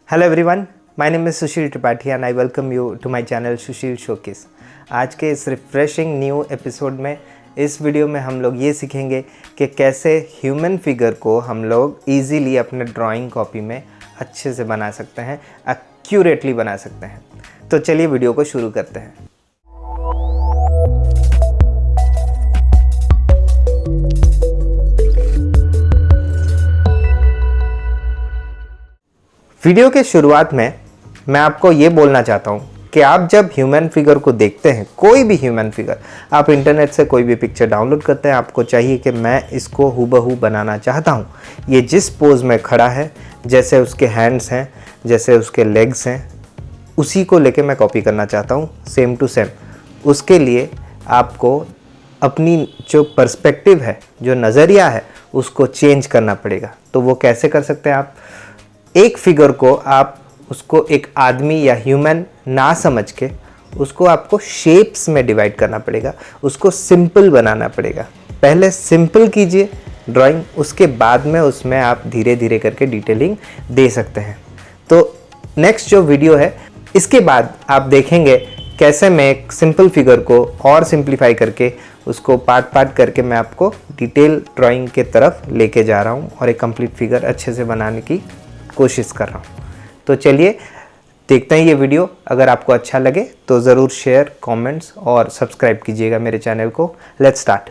Hello everyone, my name is Sushil Tripathi and I welcome you to my channel Sushil showcase. आज के इस refreshing new episode में इस video में हम लोग ये सीखेंगे कि कैसे ह्यूमन फिगर को हम लोग इजीली अपने ड्राइंग कॉपी में अच्छे से बना सकते हैं, एक्यूरेटली बना सकते हैं। तो चलिए वीडियो को शुरू करते हैं। वीडियो के शुरुआत में मैं आपको ये बोलना चाहता हूँ कि आप जब ह्यूमन फिगर को देखते हैं, कोई भी ह्यूमन फिगर, आप इंटरनेट से कोई भी पिक्चर डाउनलोड करते हैं, आपको चाहिए कि मैं इसको हूबहू बनाना चाहता हूँ। ये जिस पोज में खड़ा है, जैसे उसके हैंड्स हैं, जैसे उसके लेग्स हैं, उसी को लेके मैं कॉपी करना चाहता हूँ, सेम टू सेम। उसके लिए आपको अपनी जो पर्सपेक्टिव है, जो नज़रिया है, उसको चेंज करना पड़ेगा। तो वो कैसे कर सकते हैं आप? एक फिगर को आप उसको एक आदमी या ह्यूमन ना समझ के उसको आपको शेप्स में डिवाइड करना पड़ेगा, उसको सिंपल बनाना पड़ेगा। पहले सिंपल कीजिए ड्राइंग, उसके बाद में उसमें आप धीरे धीरे करके डिटेलिंग दे सकते हैं। तो नेक्स्ट जो वीडियो है, इसके बाद आप देखेंगे कैसे मैं एक सिंपल फिगर को और सिंप्लीफाई करके उसको पार्ट पार्ट करके मैं आपको डिटेल ड्राइंग के तरफ लेके जा रहा हूँ और एक कंप्लीट फिगर अच्छे से बनाने की कोशिश कर रहा हूँ। तो चलिए देखते हैं ये वीडियो। अगर आपको अच्छा लगे तो ज़रूर शेयर, कमेंट्स और सब्सक्राइब कीजिएगा मेरे चैनल को। Let's start.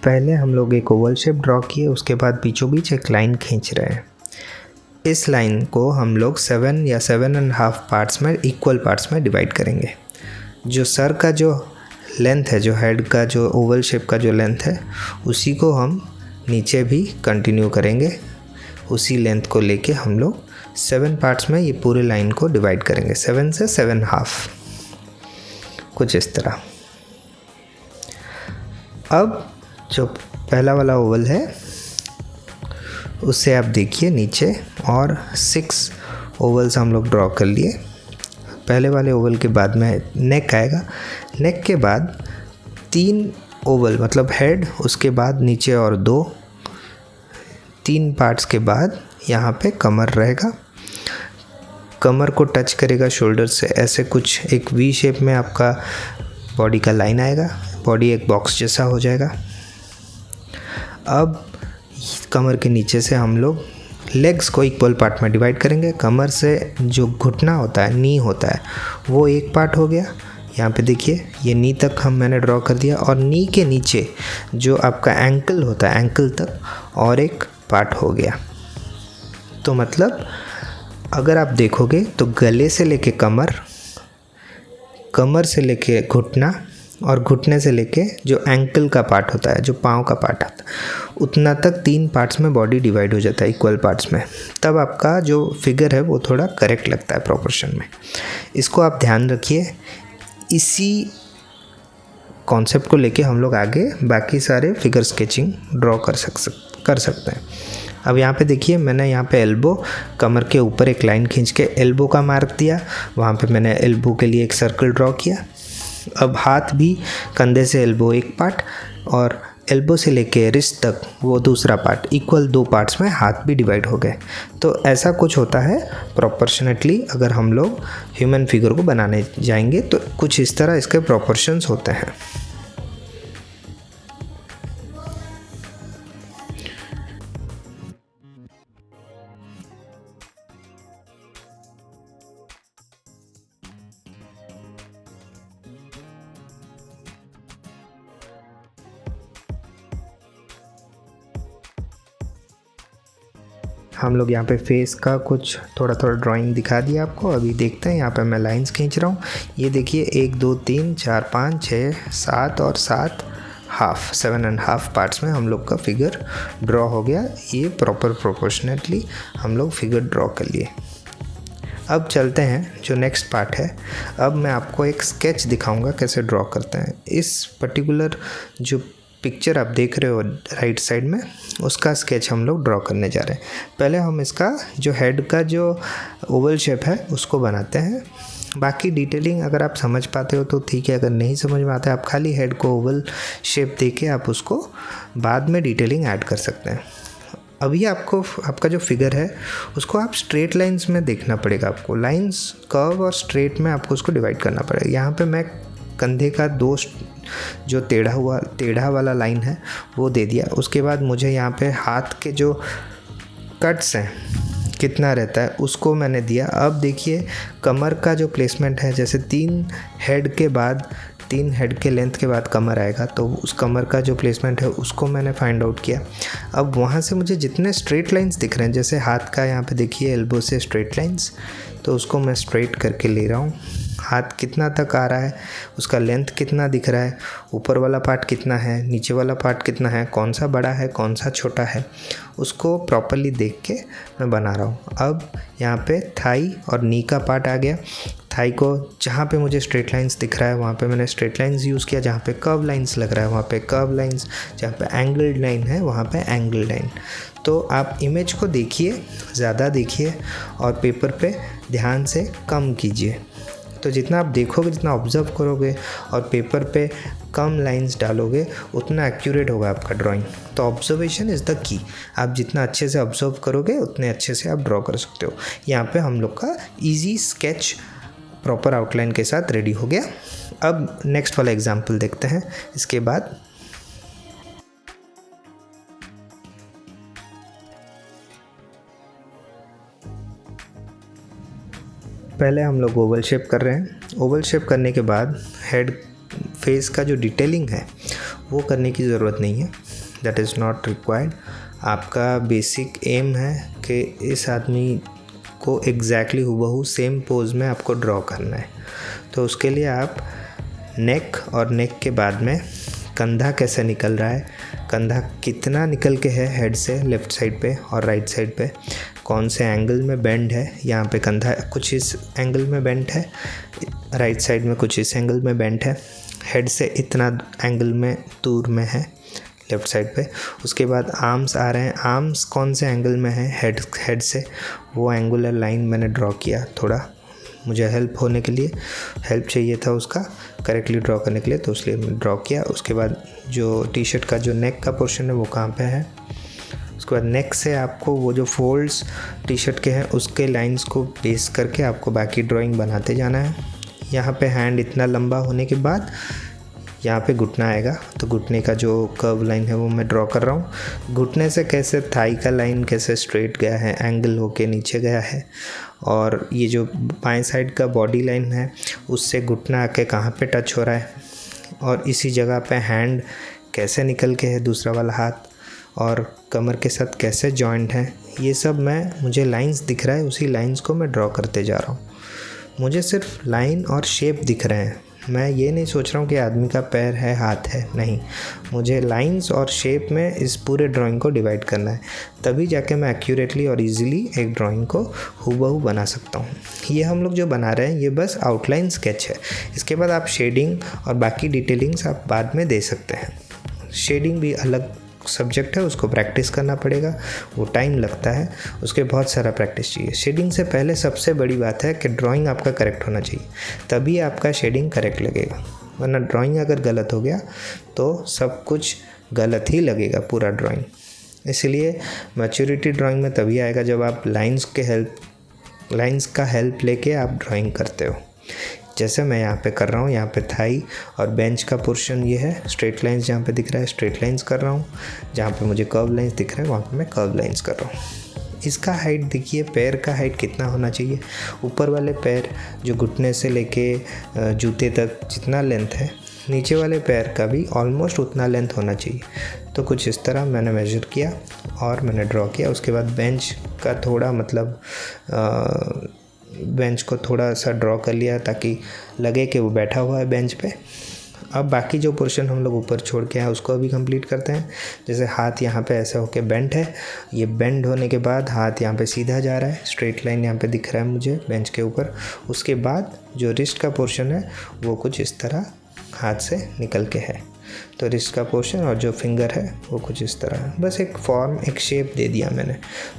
पहले हम लोग एक ओवल शेप ड्रॉ किए, उसके बाद बीचों बीच एक लाइन खींच रहे हैं। इस लाइन को हम लोग 7 या 7.5 पार्ट्स में, इक्वल पार्ट्स में डिवाइड करेंगे। जो सर का जो लेंथ है, जो हेड का जो ओवल शेप का जो लेंथ है, उसी को हम नीचे भी कंटिन्यू करेंगे। उसी लेंथ को लेके हम लोग 7 पार्ट्स में ये पूरे लाइन को डिवाइड करेंगे, 7 से 7.5, कुछ इस तरह। अब जो पहला वाला ओवल है उससे आप देखिए नीचे, और 6 ओवल्स हम लोग ड्रॉ कर लिए। पहले वाले ओवल के बाद में नेक आएगा। नेक के बाद 3 ओवल मतलब हेड, उसके बाद नीचे और 3 पार्ट्स के बाद यहाँ पे कमर रहेगा। कमर को टच करेगा शोल्डर से, ऐसे कुछ एक वी शेप में आपका बॉडी का लाइन आएगा। बॉडी एक बॉक्स जैसा हो जाएगा। अब कमर के नीचे से हम लोग लेग्स को इक्वल पार्ट में डिवाइड करेंगे। कमर से जो घुटना होता है, नी होता है, वो एक पार्ट हो गया। यहाँ पे देखिए ये नी तक मैंने ड्रॉ कर दिया, और नी के नीचे जो आपका एंकल होता है, एंकल तक और एक पार्ट हो गया। तो मतलब अगर आप देखोगे तो गले से लेके कमर, कमर से लेके घुटना, और घुटने से लेके जो एंकल का पार्ट होता है, जो पाँव का पार्ट आता है, उतना तक 3 पार्ट्स में बॉडी डिवाइड हो जाता है, इक्वल पार्ट्स में। तब आपका जो फिगर है वो थोड़ा करेक्ट लगता है प्रोपोर्शन में। इसको आप ध्यान रखिए। इसी कॉन्सेप्ट को लेके हम लोग आगे बाकी सारे फिगर स्केचिंग ड्रॉ कर सकते हैं। अब यहाँ पे देखिए, मैंने यहाँ पे एल्बो, कमर के ऊपर एक लाइन खींच के एल्बो का मार्क दिया। वहाँ पे मैंने एल्बो के लिए एक सर्कल ड्रॉ किया। अब हाथ भी, कंधे से एल्बो एक पार्ट और एल्बो से लेके रिस्ट तक वो दूसरा पार्ट, इक्वल 2 पार्ट्स में हाथ भी डिवाइड हो गए। तो ऐसा कुछ होता है प्रोपोर्शनेटली। अगर हम लोग ह्यूमन फिगर को बनाने जाएंगे तो कुछ इस तरह इसके प्रोपोर्शंस होते हैं। हम लोग यहाँ पे फेस का कुछ थोड़ा थोड़ा ड्राइंग दिखा दिया आपको। अभी देखते हैं, यहाँ पे मैं लाइंस खींच रहा हूँ। ये देखिए 1 2 3 4 5 6 7 और 7.5 पार्ट्स में हम लोग का फिगर ड्रॉ हो गया। ये प्रॉपर प्रोपोर्शनेटली हम लोग फिगर ड्रॉ कर लिए। अब चलते हैं जो नेक्स्ट पार्ट है। अब मैं आपको एक स्केच दिखाऊंगा कैसे ड्रॉ करते हैं। इस पर्टिकुलर जो पिक्चर आप देख रहे हो राइट साइड में, उसका स्केच हम लोग ड्रॉ करने जा रहे हैं। पहले हम इसका जो हेड का जो ओवल शेप है उसको बनाते हैं। बाकी डिटेलिंग अगर आप समझ पाते हो तो ठीक है, अगर नहीं समझ में आता है आप खाली हेड को ओवल शेप देके आप उसको बाद में डिटेलिंग ऐड कर सकते हैं। अभी आपको आपका जो फिगर है उसको आप स्ट्रेट लाइंस में देखना पड़ेगा। आपको लाइंस कर्व और स्ट्रेट में आपको उसको डिवाइड करना पड़ेगा। यहाँ पे मैं कंधे का जो टेढ़ा वाला लाइन है वो दे दिया। उसके बाद मुझे यहाँ पे हाथ के जो कट्स हैं कितना रहता है उसको मैंने दिया। अब देखिए कमर का जो प्लेसमेंट है, जैसे 3 हेड के लेंथ के बाद कमर आएगा, तो उस कमर का जो प्लेसमेंट है उसको मैंने फाइंड आउट किया। अब वहाँ से मुझे जितने स्ट्रेट लाइंस दिख रहे हैं, जैसे हाथ का यहाँ पे देखिए एल्बो से स्ट्रेट लाइंस, तो उसको मैं स्ट्रेट करके ले रहा हूँ। हाथ कितना तक आ रहा है, उसका लेंथ कितना दिख रहा है, ऊपर वाला पार्ट कितना है, नीचे वाला पार्ट कितना है, कौन सा बड़ा है कौन सा छोटा है, उसको प्रॉपरली देख के मैं बना रहा हूँ। अब यहाँ पे थाई और नी का पार्ट आ गया। थाई को जहाँ पे मुझे स्ट्रेट लाइंस दिख रहा है वहाँ पे मैंने स्ट्रेट लाइंस यूज़ किया, जहाँ पे कर्व लाइंस लग रहा है वहाँ पे कर्व लाइंस, जहाँ पे एंगल्ड लाइन है वहाँ पे एंगल लाइन। तो आप इमेज को देखिए, ज़्यादा देखिए और पेपर पे ध्यान से कम कीजिए। तो जितना आप देखोगे, जितना ऑब्ज़र्व करोगे और पेपर पे कम लाइंस डालोगे, उतना एक्यूरेट होगा आपका ड्राइंग। तो ऑब्जर्वेशन इज़ द की। आप जितना अच्छे से ऑब्ज़र्व करोगे उतने अच्छे से आप ड्रॉ कर सकते हो। यहाँ पे हम लोग का ईजी स्केच प्रॉपर आउटलाइन के साथ रेडी हो गया। अब नेक्स्ट वाला एग्जाम्पल देखते हैं। इसके बाद पहले हम लोग ओवल शेप कर रहे हैं। ओवल शेप करने के बाद हेड फेस का जो डिटेलिंग है वो करने की ज़रूरत नहीं है, दैट इज़ नॉट रिक्वायर्ड। आपका बेसिक एम है कि इस आदमी को एग्जैक्टली हुबहू सेम पोज में आपको ड्रॉ करना है। तो उसके लिए आप नेक और नेक के बाद में कंधा कैसे निकल रहा है, कंधा कितना निकल के है हेड से लेफ़्ट साइड पे और राइट साइड पे, कौन से एंगल में बेंड है, यहाँ पे कंधा कुछ इस एंगल में बेंड है, राइट साइड में कुछ इस एंगल में बेंड है, हेड से इतना एंगल में दूर में है लेफ़्ट साइड पे। उसके बाद आर्म्स आ रहे हैं, आर्म्स कौन से एंगल में है हेड से, वो एंगुलर लाइन मैंने ड्रॉ किया। थोड़ा मुझे हेल्प होने के लिए हेल्प चाहिए था उसका करेक्टली ड्रॉ करने के लिए, तो इसलिए मैं ड्रॉ किया। उसके बाद जो टी शर्ट का जो नेक का पोर्शन है वो कहाँ पे है, उसके बाद नेक से आपको वो जो फोल्ड्स टी शर्ट के हैं उसके लाइंस को बेस करके आपको बाकी ड्राइंग बनाते जाना है। यहाँ पे हैंड इतना लंबा होने के बाद यहाँ पे घुटना आएगा, तो घुटने का जो कर्व लाइन है वो मैं ड्रॉ कर रहा हूँ। घुटने से कैसे थाई का लाइन कैसे स्ट्रेट गया है, एंगल होके नीचे गया है, और ये जो बाएं साइड का बॉडी लाइन है उससे घुटना आके कहाँ पे टच हो रहा है, और इसी जगह पे हैंड कैसे निकल के है दूसरा वाला हाथ, और कमर के साथ कैसे जॉइंट है, ये सब मुझे लाइंस दिख रहा है, उसी लाइंस को मैं ड्रॉ करते जा रहा हूँ। मुझे सिर्फ लाइन और शेप दिख रहे हैं, मैं ये नहीं सोच रहा हूँ कि आदमी का पैर है हाथ है, नहीं, मुझे लाइंस और शेप में इस पूरे ड्राइंग को डिवाइड करना है, तभी जाके मैं एक्यूरेटली और इजीली एक ड्राइंग को हूबहू बना सकता हूँ। ये हम लोग जो बना रहे हैं ये बस आउटलाइन स्केच है। इसके बाद आप शेडिंग और बाकी डिटेलिंग्स आप बाद में दे सकते हैं। शेडिंग भी अलग सब्जेक्ट है, उसको प्रैक्टिस करना पड़ेगा, वो टाइम लगता है, उसके बहुत सारा प्रैक्टिस चाहिए। शेडिंग से पहले सबसे बड़ी बात है कि ड्राइंग आपका करेक्ट होना चाहिए, तभी आपका शेडिंग करेक्ट लगेगा, वरना ड्राइंग अगर गलत हो गया तो सब कुछ गलत ही लगेगा पूरा ड्राइंग। इसलिए मैच्योरिटी ड्राइंग में तभी आएगा जब आप लाइंस का हेल्प लेके आप ड्राइंग करते हो। जैसे मैं यहाँ पे कर रहा हूँ, यहाँ पे थाई और बेंच का पोर्शन ये है, स्ट्रेट लाइंस जहाँ पे दिख रहा है स्ट्रेट लाइंस कर रहा हूँ, जहाँ पे मुझे कर्व लाइंस दिख रहा है वहाँ पे मैं कर्व लाइंस कर रहा हूँ। इसका हाइट देखिए, पैर का हाइट कितना होना चाहिए, ऊपर वाले पैर जो घुटने से लेके जूते तक जितना लेंथ है, नीचे वाले पैर का भी ऑलमोस्ट उतना लेंथ होना चाहिए। तो कुछ इस तरह मैंने मेजर किया और मैंने ड्रॉ किया। उसके बाद बेंच का थोड़ा बेंच को थोड़ा सा ड्रॉ कर लिया ताकि लगे कि वो बैठा हुआ है बेंच पे। अब बाकी जो पोर्शन हम लोग ऊपर छोड़ के आए उसको अभी कंप्लीट करते हैं। जैसे हाथ यहाँ पे ऐसे होके बेंड है, ये बेंड होने के बाद हाथ यहाँ पे सीधा जा रहा है, स्ट्रेट लाइन यहाँ पे दिख रहा है मुझे बेंच के ऊपर। उसके बाद जो रिस्ट का पोर्शन है वो कुछ इस तरह हाथ से निकल के है, तो रिस्ट का पोर्शन और जो फिंगर है वो कुछ इस तरह है। बस एक फॉर्म, एक शेप दे दिया मैंने,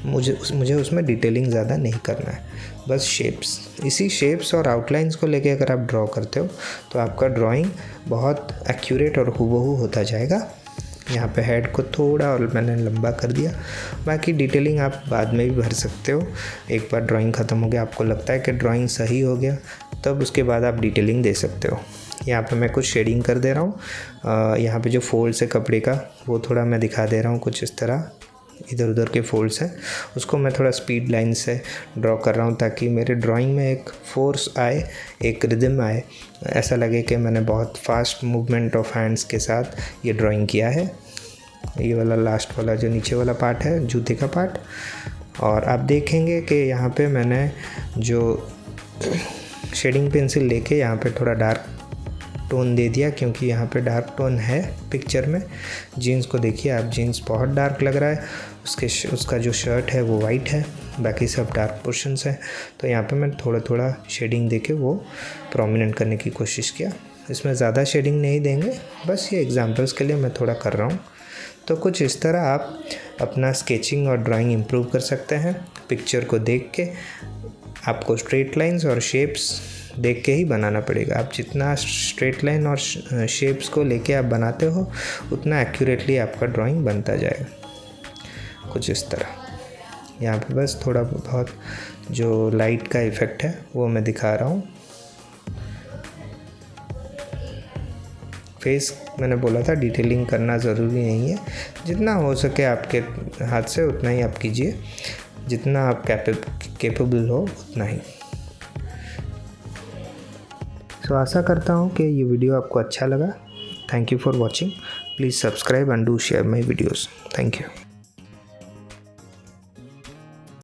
मुझे उसमें डिटेलिंग ज़्यादा नहीं करना है, बस शेप्स। इसी शेप्स और आउटलाइंस को लेके अगर आप ड्रॉ करते हो तो आपका ड्राइंग बहुत एक्यूरेट और हूबहू होता जाएगा। यहाँ पे हेड को थोड़ा और मैंने लंबा कर दिया। बाकी डिटेलिंग आप बाद में भी भर सकते हो। एक बार ड्राइंग ख़त्म हो गया, आपको लगता है कि ड्राइंग सही हो गया, तब उसके बाद आप डिटेलिंग दे सकते हो। यहाँ पे मैं कुछ शेडिंग कर दे रहा हूँ। यहाँ पे जो फोल्ड्स है कपड़े का वो थोड़ा मैं दिखा दे रहा हूँ, कुछ इस तरह इधर उधर के फोल्ड्स हैं, उसको मैं थोड़ा स्पीड लाइन से ड्रॉ कर रहा हूँ ताकि मेरे ड्राइंग में एक फोर्स आए, एक रिदम आए, ऐसा लगे कि मैंने बहुत फास्ट मूवमेंट ऑफ हैंड्स के साथ ये ड्राइंग किया है। ये वाला लास्ट वाला जो नीचे वाला पार्ट है, जूते का पार्ट। और आप देखेंगे कि यहाँ पे मैंने जो शेडिंग पेंसिल लेके यहाँ पे थोड़ा डार्क टोन दे दिया, क्योंकि यहाँ पे डार्क टोन है पिक्चर में। जीन्स को देखिए आप, जीन्स बहुत डार्क लग रहा है, उसका जो शर्ट है वो वाइट है, बाकी सब डार्क पोर्शंस हैं। तो यहाँ पे मैं थोड़ा थोड़ा शेडिंग देके वो प्रोमिनेंट करने की कोशिश किया। इसमें ज़्यादा शेडिंग नहीं देंगे, बस ये एग्जांपल्स के लिए मैं थोड़ा कर रहा हूँ। तो कुछ इस तरह आप अपना स्केचिंग और ड्राइंग इम्प्रूव कर सकते हैं। पिक्चर को देख के आपको स्ट्रेट लाइंस और शेप्स देख के ही बनाना पड़ेगा। आप जितना स्ट्रेट लाइन और शेप्स को लेके आप बनाते हो, उतना एक्यूरेटली आपका ड्राइंग बनता जाएगा। कुछ इस तरह यहाँ पे बस थोड़ा बहुत जो लाइट का इफ़ेक्ट है वो मैं दिखा रहा हूँ। फेस मैंने बोला था डिटेलिंग करना ज़रूरी नहीं है, जितना हो सके आपके हाथ से उतना ही आप कीजिए, जितना आप कैपेबल हो उतना ही। सो आशा करता हूँ कि ये वीडियो आपको अच्छा लगा। Thank you for watching. Please subscribe and do share my videos. Thank you.